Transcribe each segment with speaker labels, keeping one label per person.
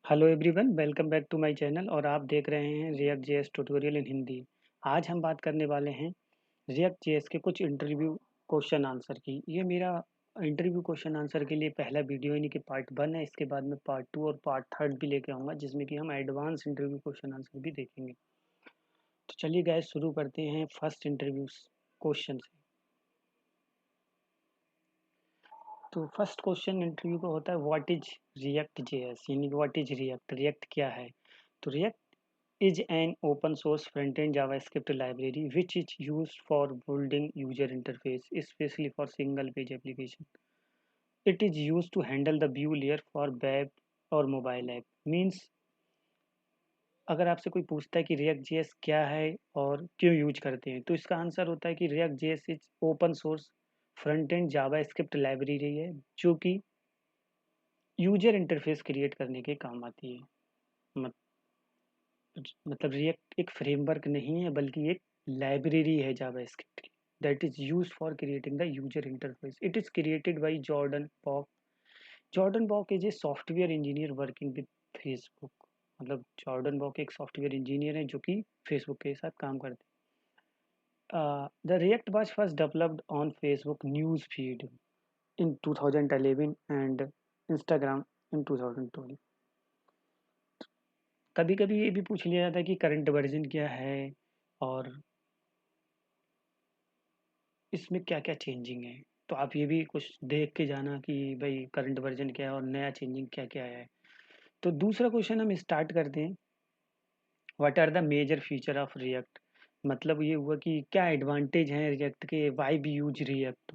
Speaker 1: Hello everyone, welcome back to my channel और आप देख रहे हैं React JS tutorial in Hindi. आज हम बात करने वाले हैं रिएक्ट जेएस के कुछ इंटरव्यू क्वेश्चन आंसर की। ये मेरा इंटरव्यू क्वेश्चन आंसर के लिए पहला वीडियो यानी कि पार्ट 1 है। इसके बाद में पार्ट 2 और पार्ट 3 भी लेके आऊँगा जिसमें कि हम एडवांस इंटरव्यू क्वेश्चन आंसर भी देखेंगे। तो चलिए गाइस शुरू करते हैं फर्स्ट इंटरव्यू क्वेश्चन से। तो फर्स्ट क्वेश्चन इंटरव्यू का होता है व्हाट इज रिएक्ट जेएस, यानी कि व्हाट इज रिएक्ट, रिएक्ट क्या है। तो react is an open source front-end JavaScript library which is used for building user interface, especially for single page application. It is used to handle the view layer for web और mobile app. Means अगर आपसे कोई पूछता है कि React JS क्या है और क्यों यूज करते हैं, तो इसका आंसर होता है कि React JS is open source front end JavaScript library है जो कि यूजर इंटरफेस क्रिएट करने के काम आती है। मत, मतलब रिएक्ट एक फ्रेमवर्क नहीं है बल्कि एक लाइब्रेरी है जावास्क्रिप्ट की that is used for creating the user interface. It is created by Jordan Bock. Jordan Bock is a software engineer working with Facebook. मतलब जॉर्डन बॉक एक सॉफ्टवेयर इंजीनियर है जो कि फेसबुक के साथ काम करते हैं। The React was first developed on Facebook news feed in 2011 and Instagram in 2012। कभी कभी ये भी पूछ लिया जाता है कि करंट वर्जन क्या है और इसमें क्या-क्या चेंजिंग है? तो आप ये भी कुछ देख के जाना कि भई करंट वर्ज़न क्या है और नया चेंजिंग क्या-क्या आया है। तो दूसरा क्वेश्चन हम स्टार्ट करते हैं, what are the major feature of React? मतलब ये हुआ कि क्या एडवांटेज हैं रिएक्ट के, व्हाई वी यूज़ रिएक्ट?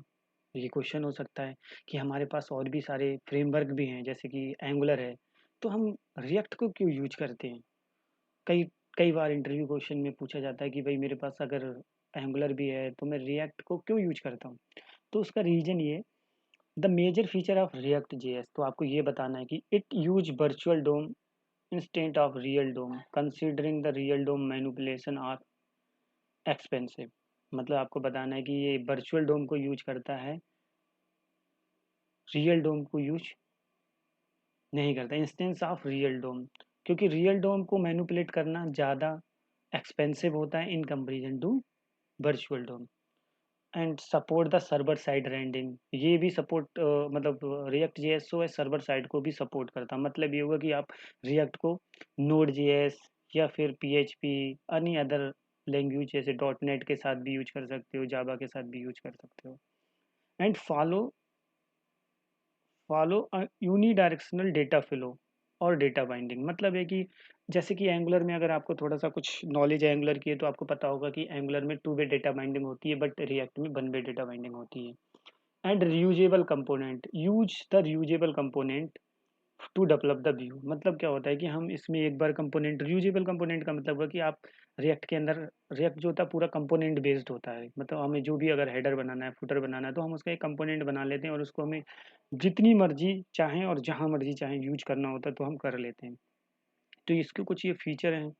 Speaker 1: ये क्वेश्चन हो सकता है कि हमारे पास और भी सारे फ्रेमवर्क भी हैं जैसे कि एंगुलर है, तो हम रिएक्ट को क्यों यूज़ करते हैं? कई कई बार इंटरव्यू क्वेश्चन में पूछा जाता है कि भई मेरे पास अगर एंगुलर भी है, तो मैं रिएक्ट को क्यों यूज़ करता हूँ? तो उसका रीज़न ये the major feature of React JS, तो आपको ये बताना है कि it use virtual DOM instant of real DOM considering the real DOM manipulation are expensive. मतलब आपको बताना है कि ये वर्चुअल डोम को यूज करता है, रियल डोम को यूज नहीं करता, इंस्टेंस ऑफ रियल डोम, क्योंकि रियल डोम को मैनिपुलेट करना ज़्यादा एक्सपेंसिव होता है in comparison to virtual DOM. And support the server side rendering, ये भी सपोर्ट मतलब रिएक्ट जेएस जो है सर्वर साइड को भी सपोर्ट करता है। मतलब ये होगा कि आप रिएक्ट को नोड जेएस या फिर पीएचपी एनी अदर लैंग्वेज जैसे डॉट नेट के साथ भी यूज कर सकते हो, जावा के साथ भी यूज कर सकते हो। And follow follow unidirectional data flow और डेटा बाइंडिंग, मतलब है कि जैसे कि एंगुलर में अगर आपको थोड़ा सा कुछ नॉलेज है एंगुलर की है तो आपको पता होगा कि एंगुलर में 2 वे डेटा बाइंडिंग होती है बट रिएक्ट में 1 वे डेटा बाइंडिंग होती है। And reusable component, use the reusable component to develop the view, मतलब क्या होता है कि हम इसमें एक बार कंपोनेंट, रियूजेबल कंपोनेंट का मतलब है कि आप रिएक्ट के अंदर, रिएक्ट जो होता है पूरा कंपोनेंट बेस्ड होता है। मतलब हमें जो भी अगर हेडर बनाना है, फुटर बनाना है, तो हम उसका एक कंपोनेंट बना लेते हैं और उसको हमें जितनी मर्जी चाहें और जहाँ मर्जी चाहें यूज करना होता है तो हम कर लेते हैं। तो इसके कुछ ये फीचर हैं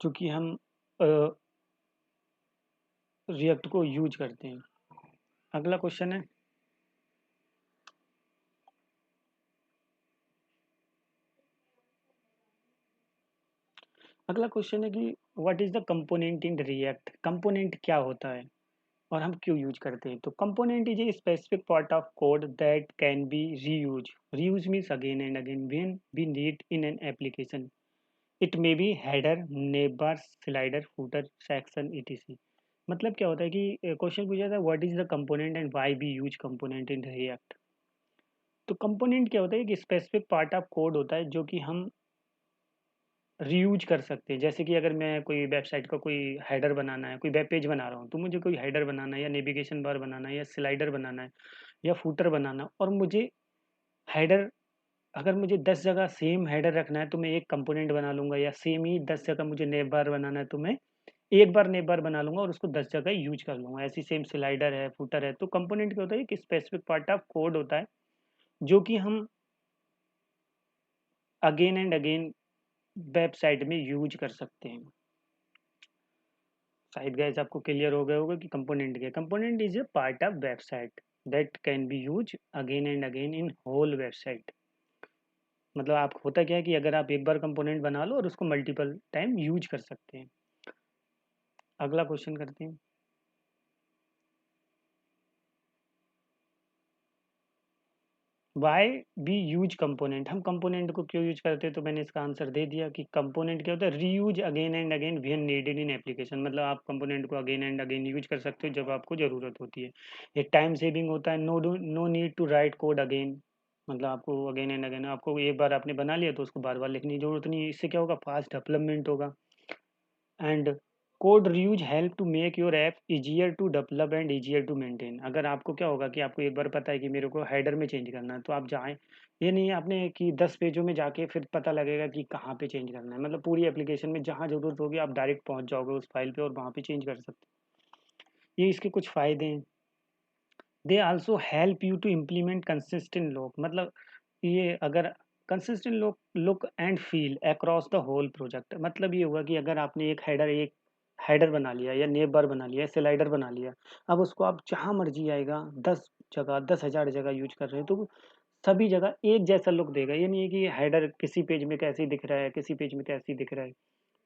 Speaker 1: जो कि हम रिएक्ट को यूज करते हैं। अगला क्वेश्चन है, अगला क्वेश्चन है कि what is the component in react, component क्या होता है और हम क्यों यूज करते हैं? तो component is a specific part of code that can be reuse, reuse means again and again when we need in an application. It may be header, navbar, slider, footer, section etc। मतलब क्या होता है कि question पूछा था what is the component and why we use component in React. तो component क्या होता है कि स्पेसिफिक पार्ट ऑफ कोड होता है जो कि हम रीयूज कर सकते हैं। जैसे कि अगर मैं कोई वेबसाइट का कोई हेडर बनाना है, कोई वेब पेज बना रहा हूँ, तो मुझे कोई हेडर बनाना है या नेविगेशन बार बनाना है या स्लाइडर बनाना है या फूटर बनाना, और मुझे हेडर, अगर मुझे 10 जगह सेम हेडर रखना है तो मैं एक कंपोनेंट बना लूँगा, या सेम ही 10 जगह मुझे नेव बार बनाना है तो मैं एक बार नेव बार बना लूँगा और उसको 10 जगह यूज़ कर लूँगा। ऐसे ही सेम स्लाइडर है, फूटर है। तो कंपोनेंट क्या होता है कि स्पेसिफिक पार्ट ऑफ कोड होता है जो कि हम अगेन एंड अगेन वेबसाइट में यूज़ कर सकते हैं। शायद गाइस आपको क्लियर हो गया होगा कि कंपोनेंट क्या है। Component is a part of website that can be used again and again in whole website. मतलब आप होता क्या है कि अगर आप एक बार कंपोनेंट बना लो और उसको मल्टीपल टाइम यूज कर सकते हैं। अगला क्वेश्चन करते हैं। वाई वी यूज कंपोनेंट, हम कंपोनेंट को क्यों यूज करते हैं? तो मैंने इसका आंसर दे दिया कि कंपोनेंट क्या होता है, reuse again and again when needed in application. मतलब आप कंपोनेंट को अगेन एंड अगेन यूज कर सकते हो जब आपको ज़रूरत होती है। एक टाइम सेविंग होता है, no need to write code again. मतलब आपको अगेन एंड अगेन, आपको एक बार आपने बना लिया तो उसको बार बार लिखने की जरूरत नहीं है। इससे क्या होगा, फास्ट डेवलपमेंट होगा। And code reuse help to make your app easier to develop and easier to maintain. अगर आपको क्या होगा कि आपको एक बार पता है कि मेरे को हेडर में चेंज करना है, तो आप जाएं, ये नहीं है आपने कि 10 पेजों में जाके फिर पता लगेगा कि कहाँ पे चेंज करना है। मतलब पूरी एप्लीकेशन में जहाँ जरूरत होगी आप डायरेक्ट पहुँच जाओगे उस फाइल पे और वहाँ पे चेंज कर सकते हैं। ये इसके कुछ फ़ायदे हैं। They also help you to implement consistent look. मतलब ये अगर consistent look and feel across the whole project, मतलब ये हुआ कि अगर आपने एक हेडर बना लिया या नेम बार बना लिया, स्लाइडर बना लिया, अब उसको आप जहाँ मर्जी आएगा 10 जगह 10,000 जगह यूज कर रहे हैं तो सभी जगह एक जैसा लुक देगा। ये नहीं है कि हेडर किसी पेज में कैसे दिख रहा है, किसी पेज में कैसे दिख रहा है।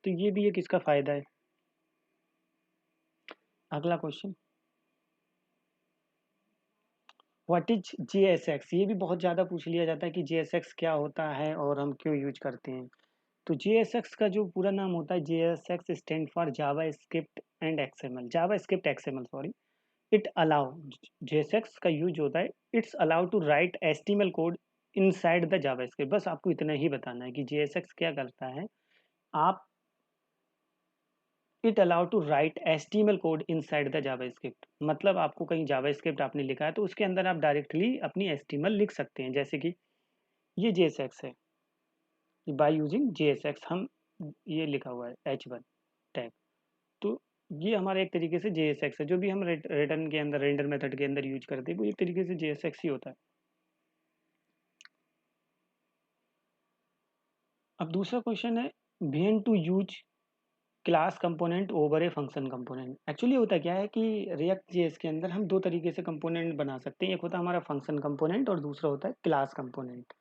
Speaker 1: तो ये भी एक इसका फायदा है। अगला क्वेश्चन, व्हाट इज JSX? ये भी बहुत ज़्यादा पूछ लिया जाता है कि JSX क्या होता है और हम क्यों यूज करते हैं। तो JSX का जो पूरा नाम होता है, JSX stand for JavaScript and XML, JavaScript XML sorry. It allow, JSX का यूज होता है, it's allow to write HTML code inside the JavaScript. बस आपको इतना ही बताना है कि JSX क्या करता है। आप, it allow to write HTML code inside the JavaScript. मतलब आपको कहीं जावा स्क्रिप्ट आपने लिखा है तो उसके अंदर आप डायरेक्टली अपनी HTML लिख सकते हैं। जैसे कि ये JSX है, बाय यूजिंग JSX हम, ये लिखा हुआ है H1 टैग। तो ये हमारा एक तरीके से JSX है। जो भी हम रिटर्न के अंदर रेंडर मेथड के अंदर यूज करते हैं वो एक तरीके से JSX ही होता है। अब दूसरा क्वेश्चन है, when to use class component over a function component. Actually होता क्या है कि रिएक्ट जेएस के अंदर हम दो तरीके से कंपोनेंट बना सकते हैं। एक होता है हमारा फंक्शन कंपोनेंट और दूसरा होता है क्लास कंपोनेंट।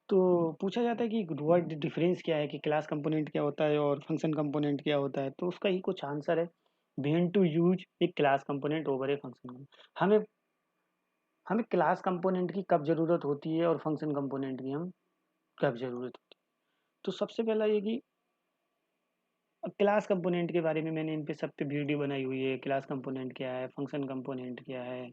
Speaker 1: तो पूछा जाता है कि वर्ड डिफरेंस क्या है, कि क्लास कंपोनेंट क्या होता है और फंक्शन कंपोनेंट क्या होता है। तो उसका ही कुछ आंसर है, when to use a class component over a function. हमें हमें क्लास कंपोनेंट की कब ज़रूरत होती है और फंक्शन कंपोनेंट की हम कब ज़रूरत होती है। तो सबसे पहला ये कि क्लास कंपोनेंट के बारे में मैंने इन पे सब पे वीडियो बनाई हुई है। क्लास कंपोनेंट क्या है, फंक्शन कंपोनेंट क्या है।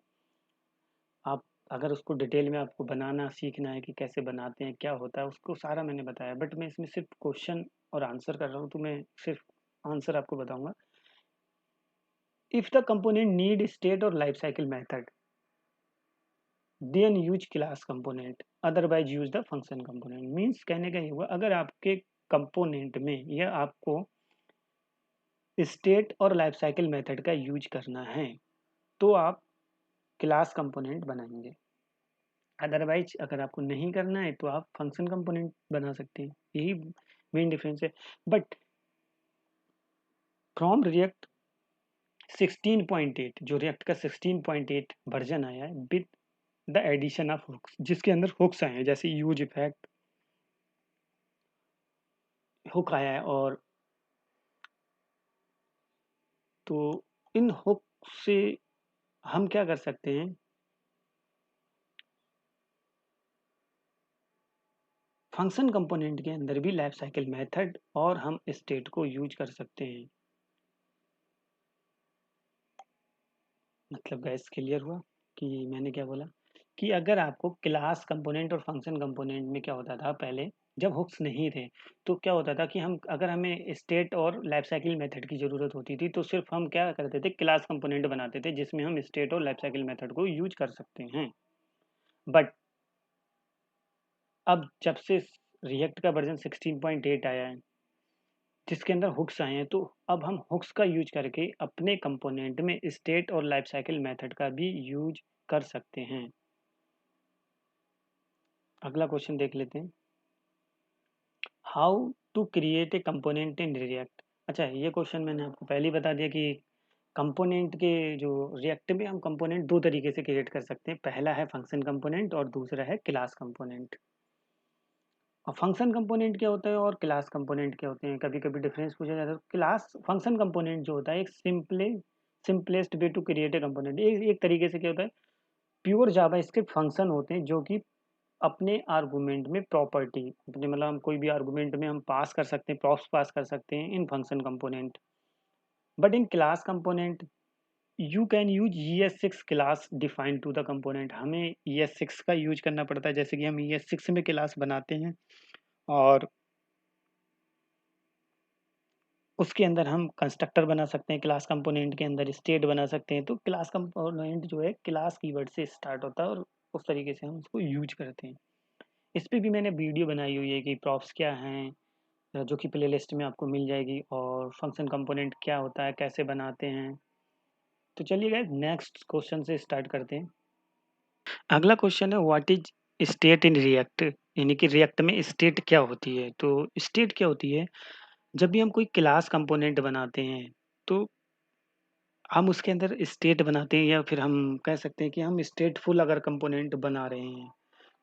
Speaker 1: आप अगर उसको डिटेल में आपको बनाना सीखना है कि कैसे बनाते हैं, क्या होता है, उसको सारा मैंने बताया। बट मैं इसमें सिर्फ क्वेश्चन और आंसर कर रहा हूँ, तो मैं सिर्फ आंसर आपको बताऊंगा। If the component need state or life cycle method, then use class component, otherwise use the function component. Means कहने का ये हुआ, अगर आपके कंपोनेंट में या आपको state or life cycle method का यूज करना है तो आप क्लास कंपोनेंट बनाएंगे। अदरवाइज अगर आपको नहीं करना है तो आप फंक्शन कंपोनेंट बना सकते हैं। यही मेन डिफरेंस है। बट फ्रॉम रिएक्ट 16.8, जो रिएक्ट का 16.8 वर्जन आया है with the addition of hooks, जिसके अंदर हुक्स आए हैं, जैसे यूज इफेक्ट हुक आया है। और तो इन हुक से हम क्या कर सकते हैं, फंक्शन कंपोनेंट के अंदर भी लाइफ साइकिल मेथड और हम स्टेट को यूज कर सकते हैं। मतलब गैस क्लियर हुआ कि मैंने क्या बोला, कि अगर आपको क्लास कंपोनेंट और फंक्शन कंपोनेंट में क्या होता था पहले, जब हुक्स नहीं थे, तो क्या होता था कि हम, अगर हमें state or life cycle method की ज़रूरत होती थी तो सिर्फ हम क्या करते थे, क्लास कंपोनेंट बनाते थे जिसमें हम state or life cycle method को यूज कर सकते हैं। बट अब जब से रिएक्ट का वर्जन 16.8 आया है जिसके अंदर हुक्स आए हैं, तो अब हम हुक्स का यूज करके अपने कंपोनेंट में state or life cycle method का भी यूज कर सकते हैं। अगला क्वेश्चन देख लेते हैं, how to create a component in React. अच्छा, ये क्वेश्चन मैंने आपको पहले ही बता दिया कि कंपोनेंट के जो रिएक्ट में हम कंपोनेंट दो तरीके से क्रिएट कर सकते हैं। पहला है फंक्शन कंपोनेंट और दूसरा है क्लास कंपोनेंट। और फंक्शन कंपोनेंट क्या होता है और क्लास कंपोनेंट क्या होते हैं, कभी कभी डिफरेंस पूछा जाता है। क्लास फंक्शन कंपोनेंट जो होता है एक simplest way to create a component, एक तरीके से क्या होता है, प्योर जावास्क्रिप्ट फंक्शन होते हैं जो कि अपने आर्गुमेंट में प्रॉपर्टी अपने मतलब हम कोई भी आर्गुमेंट में हम पास कर सकते हैं, प्रॉप्स पास कर सकते हैं in function component. But in class component you can use ES6 class define to the component. हमें ES6 का यूज करना पड़ता है, जैसे कि हम ES6 में क्लास बनाते हैं और उसके अंदर हम कंस्ट्रक्टर बना सकते हैं, क्लास कंपोनेंट के अंदर स्टेट बना सकते हैं। तो क्लास कंपोनेंट जो है क्लास कीवर्ड से स्टार्ट होता है और उस तरीके से हम उसको यूज करते हैं। इस पे भी मैंने वीडियो बनाई हुई है कि प्रॉप्स क्या हैं, जो कि प्लेलिस्ट में आपको मिल जाएगी, और फंक्शन कंपोनेंट क्या होता है, कैसे बनाते हैं। तो चलिए गाइस नेक्स्ट क्वेश्चन से स्टार्ट करते हैं। अगला क्वेश्चन है what is state in React, यानी कि रिएक्ट में स्टेट क्या होती है। तो स्टेट क्या होती है, जब भी हम कोई क्लास कंपोनेंट बनाते हैं तो हम उसके अंदर स्टेट बनाते हैं, या फिर हम कह सकते हैं कि हम स्टेटफुल अगर कंपोनेंट बना रहे हैं।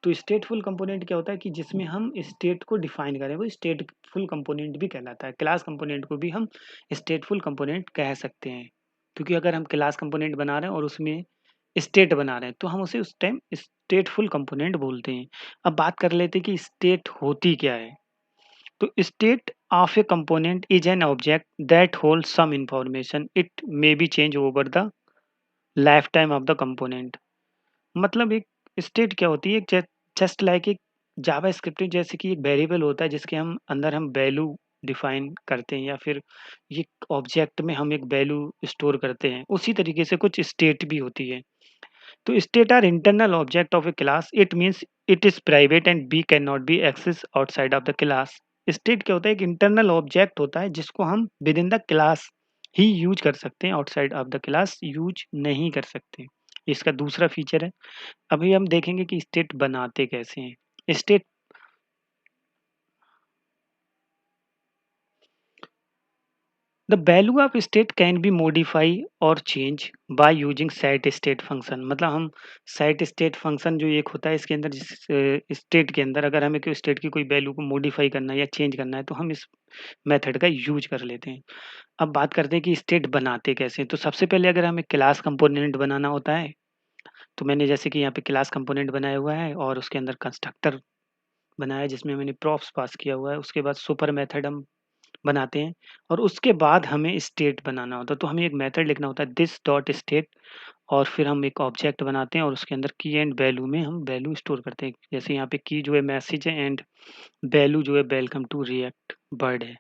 Speaker 1: तो स्टेटफुल कंपोनेंट क्या होता है कि जिसमें हम स्टेट को डिफाइन करें, वो स्टेटफुल कंपोनेंट भी कहलाता है। क्लास कंपोनेंट को भी हम स्टेटफुल कंपोनेंट कह सकते हैं, क्योंकि अगर हम क्लास कंपोनेंट बना रहे हैं और उसमें स्टेट बना रहे हैं तो हम उसे उस टाइम स्टेटफुल कंपोनेंट बोलते हैं। अब बात कर लेते हैं कि स्टेट होती क्या है। तो state of a component is an object that holds some information. It may be changed over the lifetime of the component. मतलब एक स्टेट क्या होती है, जस्ट लाइक एक जावा स्क्रिप्ट जैसे कि एक वेरिएबल होता है जिसके हम अंदर हम वैल्यू डिफाइन करते हैं, या फिर ये ऑब्जेक्ट में हम एक वैल्यू स्टोर करते हैं, उसी तरीके से कुछ स्टेट भी होती है। तो state are internal object of a class, it means it is private and be can not be access outside of the class. State क्या होता है, एक इंटरनल ऑब्जेक्ट होता है जिसको हम with in the class he use कर सकते हैं, outside of the class use नहीं कर सकते। इसका दूसरा फीचर है। अभी हम देखेंगे कि स्टेट बनाते कैसे हैं। State the value of state can be modify or change by using set state function. मतलब हम सेट स्टेट फंक्शन जो एक होता है इसके अंदर, जिस स्टेट के अंदर अगर हमें कोई स्टेट की कोई वैल्यू को मॉडिफाई करना है या चेंज करना है तो हम इस मेथड का यूज कर लेते हैं। अब बात करते हैं कि स्टेट बनाते कैसे हैं। तो सबसे पहले अगर हमें क्लास कंपोनेंट बनाना होता है, तो मैंने जैसे कि यहाँ पे क्लास कंपोनेंट बनाया हुआ है और उसके अंदर कंस्ट्रक्टर बनाया है जिसमें मैंने प्रॉप्स पास किया हुआ है। उसके बाद सुपर मेथड हम बनाते हैं और उसके बाद हमें स्टेट बनाना होता है। तो हमें एक मेथड लिखना होता है दिस डॉट स्टेट, और फिर हम एक ऑब्जेक्ट बनाते हैं और उसके अंदर की एंड वैल्यू में हम वैल्यू स्टोर करते हैं। जैसे यहाँ पे की जो है मैसेज है एंड वैल्यू जो है वेलकम टू रिएक्ट बर्ड है।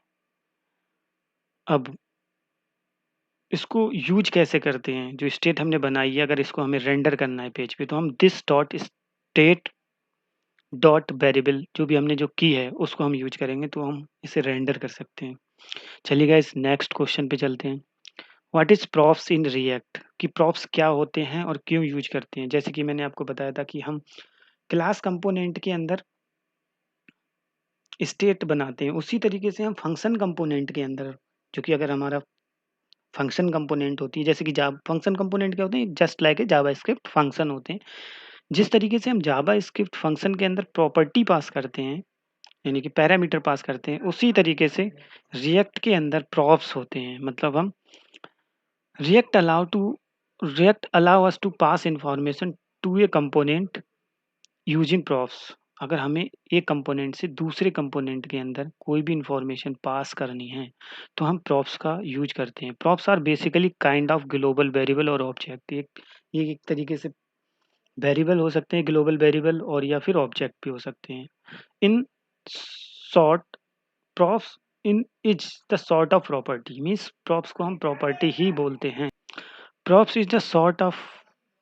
Speaker 1: अब इसको यूज कैसे करते हैं, जो स्टेट हमने बनाई है अगर इसको हमें रेंडर करना है पेज पे तो हम this dot state dot variable जो भी हमने जो की है उसको हम यूज करेंगे तो हम इसे रेंडर कर सकते हैं। चलिए गाइस नेक्स्ट क्वेश्चन पे चलते हैं। What is props in React, कि प्रॉप्स क्या होते हैं और क्यों यूज करते हैं। जैसे कि मैंने आपको बताया था कि हम क्लास कंपोनेंट के अंदर स्टेट बनाते हैं, उसी तरीके से हम फंक्शन कंपोनेंट के अंदर, जो कि अगर हमारा फंक्शन कंपोनेंट होती है, जैसे कि जावा फंक्शन कंपोनेंट क्या होते हैं, just like a JavaScript function होते हैं। जिस तरीके से हम जावास्क्रिप्ट फंक्शन के अंदर प्रॉपर्टी पास करते हैं, यानी कि पैरामीटर पास करते हैं, उसी तरीके से रिएक्ट के अंदर प्रॉप्स होते हैं। मतलब हम React allow to React allow us to pass information to a component using props। अगर हमें एक कंपोनेंट से दूसरे कंपोनेंट के अंदर कोई भी इंफॉर्मेशन पास करनी है तो हम प्रॉप्स का यूज करते हैं। Props are basically kind of global variable और ऑब्जेक्ट। एक ये एक तरीके से वेरिएबल हो सकते हैं, ग्लोबल वेरिएबल, और या फिर ऑब्जेक्ट भी हो सकते हैं। In short props in is the sort of property, means props को हम प्रॉपर्टी ही बोलते हैं। Props is the sort of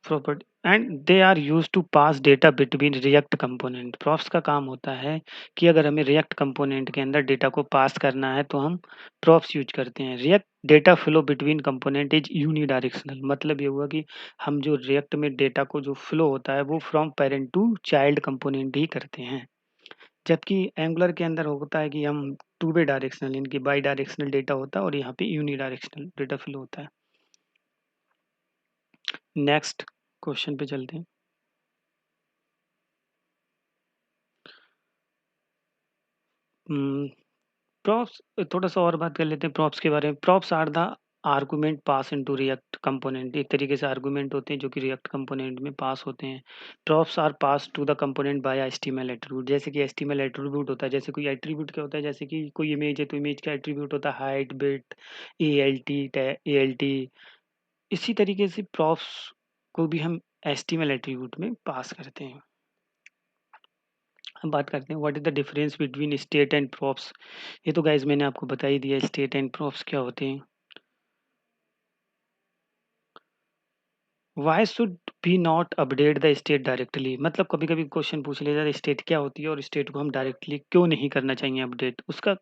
Speaker 1: property and they are used to pass data between React component। Props का काम होता है कि अगर हमें React component के अंदर डेटा को पास करना है तो हम props यूज करते हैं। React data flow between component is unidirectional। मतलब ये हुआ कि हम जो React में डेटा को जो फ्लो होता है वो from parent to child component ही करते हैं। जबकि एंगुलर के अंदर होता है कि हम टू वे डायरेक्शनल, यानी कि बाई डायरेक्शनल डेटा होता है, और यहाँ पे यूनिडायरेक्शनल डेटा फ्लो होता है। नेक्स्ट क्वेश्चन पे चलते हैं। प्रॉप्स थोड़ा सा और बात कर लेते हैं प्रॉप्स के बारे में। Props are the argument pass into React component. एक तरीके से आर्गुमेंट होते हैं जो कि रिएक्ट कंपोनेंट में पास होते हैं। Props are pass to the component by HTML attribute. जैसे कि एचटीएमएल एट्रीब्यूट होता है, जैसे कोई एट्रीब्यूट क्या होता है, जैसे कि कोई इमेज है तो इमेज का एट्रीब्यूट होता है हाइट, विड्थ, एएलटी। इसी तरीके से प्रॉप्स को भी हम एचटीएमएल एट्रीब्यूट में पास करते हैं। हम बात करते हैं what is the difference between state and props. ये तो गाइज मैंने आपको बता ही दिया स्टेट एंड प्रॉप्स क्या होते हैं। Why should be not update the state directly. मतलब कभी कभी क्वेश्चन पूछ लिया जाता है स्टेट क्या होती है और स्टेट को हम डायरेक्टली क्यों नहीं करना चाहिए अपडेट उसका।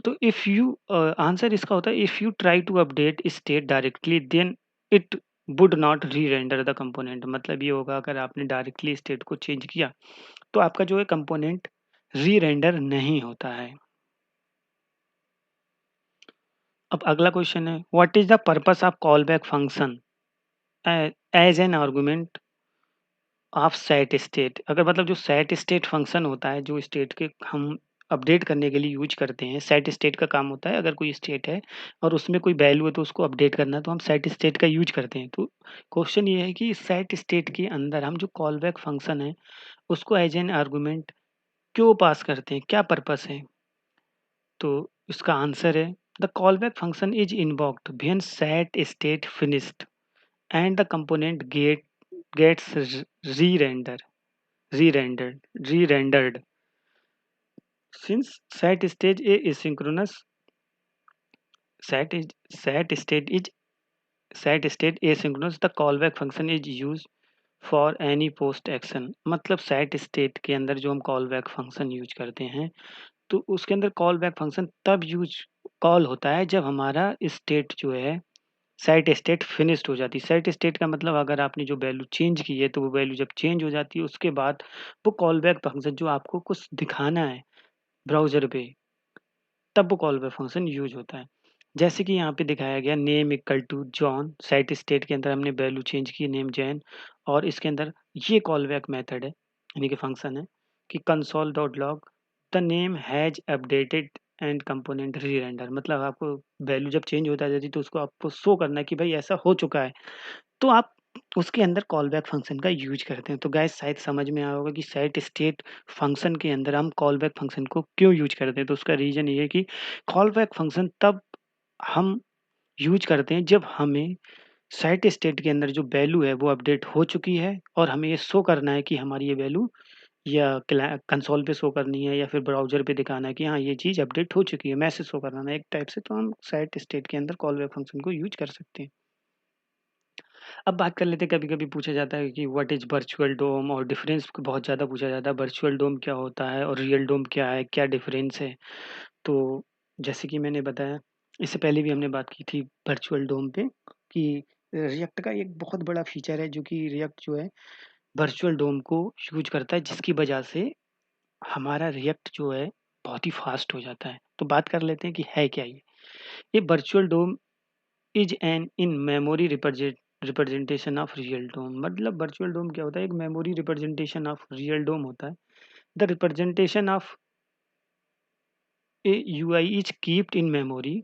Speaker 1: तो इफ यू आंसर इसका होता है if you try to update state directly then it would not re render the component. मतलब ये होगा अगर आपने डायरेक्टली स्टेट को चेंज किया तो आपका जो है कंपोनेंट री रेंडर नहीं होता है। अब अगला क्वेश्चन है what is the purpose of call back function as an argument of set state. अगर मतलब जो सेट स्टेट फंक्शन होता है जो स्टेट के हम अपडेट करने के लिए यूज करते हैं। सेट स्टेट का काम होता है अगर कोई स्टेट है और उसमें कोई वैल्यू है तो उसको अपडेट करना है तो हम सेट स्टेट का यूज करते हैं। तो क्वेश्चन ये है कि सेट स्टेट के अंदर हम जो कॉल बैक फंक्शन है उसको एज एन आर्गुमेंट क्यों पास करते हैं, क्या पर्पस है। तो इसका आंसर है the call back function is invoked when set state finished and the component gets re-rendered re-rendered since set is set state is set state asynchronous the callback function is used for any post action। मतलब set state के अंदर जो हम callback function use करते हैं तो उसके अंदर callback function तब यूज कॉल होता है जब हमारा स्टेट जो है सेट स्टेट फिनिश्ड हो जाती है। सेट स्टेट का मतलब अगर आपने जो वैल्यू चेंज की है तो वो वैल्यू जब चेंज हो जाती है उसके बाद वो कॉल बैक फंक्शन जो आपको कुछ दिखाना है ब्राउज़र पे तब वो कॉल बैक फंक्शन यूज़ होता है। जैसे कि यहाँ पे दिखाया गया name equal to John. Set state के अंदर हमने वैल्यू चेंज की नेम जैन और इसके अंदर ये कॉल बैक मेथड है यानी कि फंक्शन है कि console dot log the name has updated and component री रेंडर। मतलब आपको वैल्यू जब चेंज होता जाती है तो उसको आपको शो करना है कि भाई ऐसा हो चुका है तो आप उसके अंदर कॉल बैक फंक्शन का यूज करते हैं। तो गाइस शायद समझ में आया होगा कि सेट स्टेट फंक्शन के अंदर हम कॉल बैक फंक्शन को क्यों यूज करते हैं। तो उसका रीजन ये है कि कॉल बैक फंक्शन तब हम यूज करते हैं जब हमें सेट स्टेट के अंदर जो वैल्यू है वो अपडेट हो चुकी है और हमें ये शो करना है कि हमारी ये वैल्यू या कंसोल पे शो करनी है या फिर ब्राउज़र पे दिखाना है कि हाँ ये चीज़ अपडेट हो चुकी है, मैसेज शो कराना है एक टाइप से। तो हम सेट स्टेट के अंदर कॉल बैक फंक्शन को यूज कर सकते हैं। अब बात कर लेते हैं कभी-कभी पूछा जाता है कि व्हाट इज़ वर्चुअल डोम और डिफरेंस बहुत ज़्यादा पूछा जाता है। वर्चुअल डोम क्या होता है और रियल डोम क्या है, क्या डिफरेंस है? तो जैसे कि मैंने बताया इससे पहले भी हमने बात की थी वर्चुअल डोम पे कि रिएक्ट का एक बहुत बड़ा फीचर है जो कि रिएक्ट जो है वर्चुअल डोम को यूज़ करता है जिसकी वजह से हमारा रिएक्ट जो है बहुत ही फ़ास्ट हो जाता है। तो बात कर लेते हैं कि है क्या ये? ये virtual DOM is an in memory representation of real DOM. मतलब वर्चुअल डोम क्या होता है? एक memory representation of real DOM होता है। The representation of a UI is kept in memory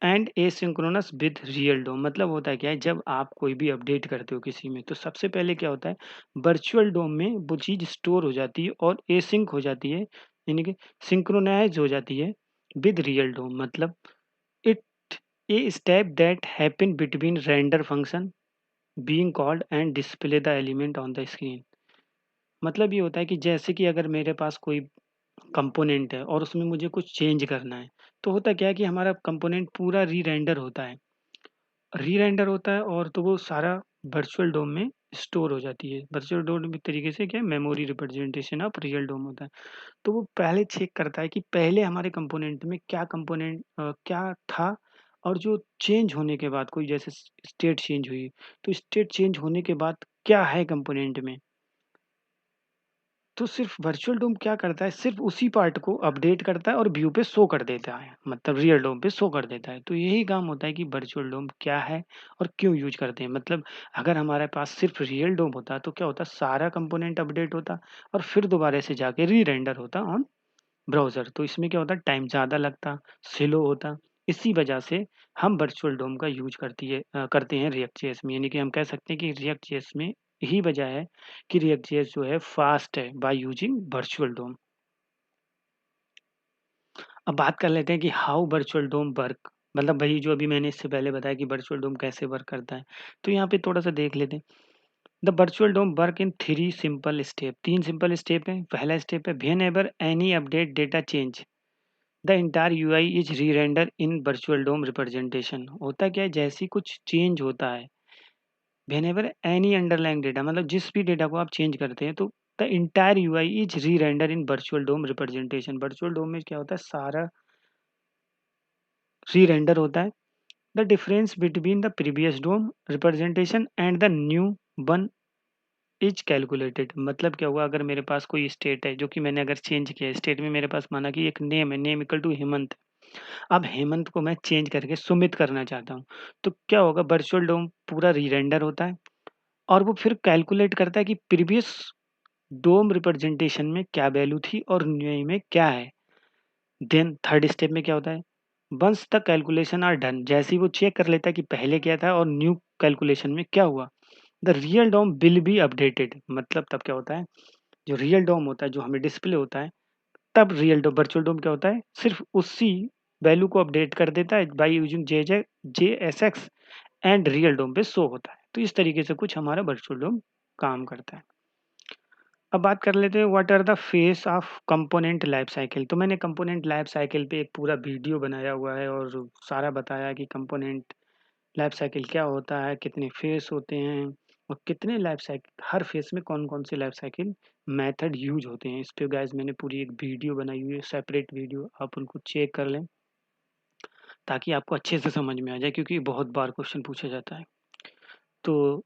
Speaker 1: and asynchronous with real DOM. मतलब होता है क्या है जब आप कोई भी अपडेट करते हो किसी में तो सबसे पहले क्या होता है वर्चुअल डोम में वो चीज़ स्टोर हो जाती है और एसिंक हो जाती है यानी कि सिंक्रोनाइज हो जाती है विद रियल डोम। मतलब it a step that happen between render function being called and display the element on the screen. मतलब ये होता है कि जैसे कि अगर मेरे पास कोई कंपोनेंट है और उसमें मुझे कुछ चेंज करना है तो होता क्या है कि हमारा कंपोनेंट पूरा री रेंडर होता है और तो वो सारा वर्चुअल डोम में स्टोर हो जाती है। वर्चुअल डोम एक तरीके से क्या है memory representation of real DOM होता है। तो वो पहले चेक करता है कि पहले हमारे कंपोनेंट में क्या क्या था और जो चेंज होने के बाद कोई जैसे स्टेट चेंज हुई तो स्टेट चेंज होने के बाद क्या है कंपोनेंट में। तो सिर्फ वर्चुअल डोम क्या करता है, सिर्फ उसी पार्ट को अपडेट करता है और व्यू पे शो कर देता है, मतलब रियल डोम पे शो कर देता है। तो यही काम होता है कि वर्चुअल डोम क्या है और क्यों यूज करते हैं। मतलब अगर हमारे पास सिर्फ रियल डोम होता तो क्या होता, सारा कंपोनेंट अपडेट होता और फिर दोबारा से जाके री रेंडर होता ऑन ब्राउज़र। तो इसमें क्या होता, टाइम ज़्यादा लगता, स्लो होता। इसी वजह से हम वर्चुअल डोम का यूज़ करते हैं रिएक्ट जेएस में। यानी कि हम कह सकते हैं कि रिएक्ट जेएस में यही वजह है कि रिएक्ट जेएस जो है फास्ट है बाय यूजिंग वर्चुअल डोम। अब बात कर लेते हैं कि हाउ वर्चुअल डोम वर्क, मतलब वही जो अभी मैंने इससे पहले बताया कि वर्चुअल डोम कैसे वर्क करता है। तो यहाँ पे थोड़ा-सा देख लेते हैं। The virtual DOM work in 3 simple step, 3 simple step हैं। पहला स्टेप है whenever any update data change the entire UI is री render in virtual DOM representation. होता क्या है, जैसे ही कुछ चेंज होता है, व्हेनेवर एनी अंडरलाइंग डेटा, मतलब जिस भी डेटा को आप चेंज करते हैं, तो द एंटायर यूआई इज री render in virtual DOM representation. Virtual DOM में क्या होता है, सारा री रेंडर होता है। The difference between the previous DOM representation and the new one is calculated. मतलब क्या हुआ, अगर मेरे पास कोई स्टेट है जो कि मैंने अगर चेंज किया है, स्टेट में मेरे पास माना कि एक नेम है, नेम इक्वल टू हेमंत। अब हेमंत को मैं चेंज करके सुमित करना चाहता हूँ, तो क्या होगा, वर्चुअल डोम पूरा री-रेंडर होता है और वो फिर कैलकुलेट करता है कि प्रीवियस डोम रिप्रेजेंटेशन में क्या वैल्यू थी और न्यू में क्या है। देन थर्ड स्टेप में क्या होता है, once the calculation are done, जैसे ही वो चेक कर लेता है कि पहले क्या था और न्यू कैलकुलेशन में क्या हुआ, the real DOM will be updated. मतलब तब क्या होता है, जो रियल डोम होता है, जो हमें डिस्प्ले होता है, तब रियल डोम वर्चुअल डोम क्या होता है, सिर्फ उसी वैल्यू को अपडेट कर देता है by using JSX and real DOM पे शो होता है। तो इस तरीके से कुछ हमारा वर्चुअल डोम काम करता है। अब बात कर लेते हैं what are the phase of component life cycle. तो मैंने कंपोनेंट लाइफ साइकिल पे एक पूरा वीडियो बनाया हुआ है और सारा बताया कि कंपोनेंट लाइफ साइकिल क्या होता है, कितने फेस होते हैं और कितने लाइफ साइकिल, हर फेस में कौन-कौन से लाइफ साइकिल मेथड यूज़ होते हैं। इस पे गाइस मैंने पूरी एक वीडियो बनाई हुई है, सेपरेट वीडियो, आप उनको चेक कर लें ताकि आपको अच्छे से समझ में आ जाए, क्योंकि बहुत बार क्वेश्चन पूछा जाता है। तो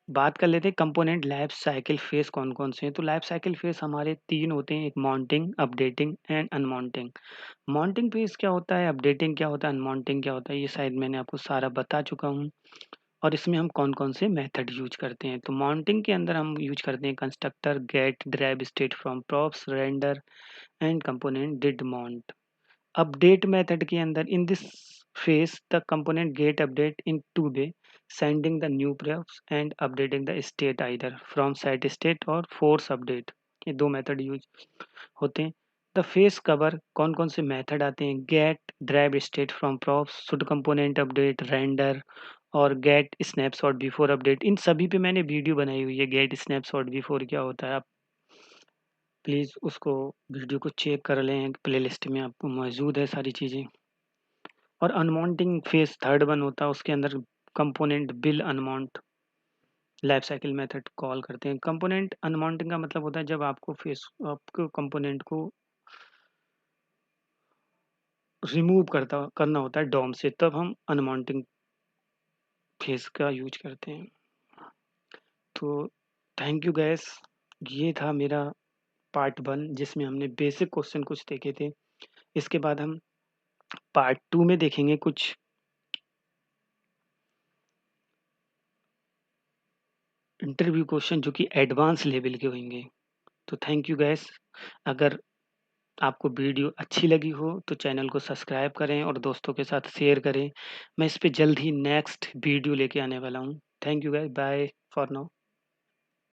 Speaker 1: बात कर लेते हैं कंपोनेंट लाइफ साइकिल फेस कौन-कौन से हैं। तो लाइफ साइकिल फेस हमारे 3 होते हैं, एक mounting, updating and unmounting. Mounting phase क्या होता है, अपडेटिंग क्या होता है, अनमाउंटिंग क्या होता है, ये शायद मैंने आपको सारा बता चुका हूँ। और इसमें हम कौन-कौन से मेथड यूज़ करते हैं। तो माउंटिंग के अंदर हम यूज़ करते हैं constructor, get, derived state from props, render and component did mount. Update method के अंदर in this phase the component get update in two way, sending the new props and updating the state either from set state और force update। ये दो method use होते हैं। The face cover कौन कौन से मेथड आते हैं, get, derived state from props, should component update, render और गेट स्नैपशॉट बिफोर अपडेट। इन सभी पे मैंने वीडियो बनाई हुई है, गेट स्नैपशॉट बिफोर क्या होता है, आप प्लीज़ उसको वीडियो को चेक कर लें, प्लेलिस्ट में आपको मौजूद है सारी चीज़ें। और अनमाउंटिंग फेस थर्ड वन होता है, उसके अंदर component bill unmount life cycle method call करते हैं। कंपोनेंट अनमाउंटिंग का मतलब होता है जब आपको कंपोनेंट को रिमूव करना होता है डॉम से, तब हम अनमाउंटिंग फेस का यूज करते हैं। तो थैंक यू गैस, ये था मेरा पार्ट वन जिसमें हमने बेसिक क्वेश्चन कुछ देखे थे। इसके बाद हम पार्ट टू में देखेंगे कुछ इंटरव्यू क्वेश्चन जो कि एडवांस लेवल के होंगे। तो थैंक यू गैस। अगर आपको वीडियो अच्छी लगी हो तो चैनल को सब्सक्राइब करें और दोस्तों के साथ शेयर करें। मैं इस पे जल्द ही नेक्स्ट वीडियो लेके आने वाला हूँ। Thank you guys, bye for now.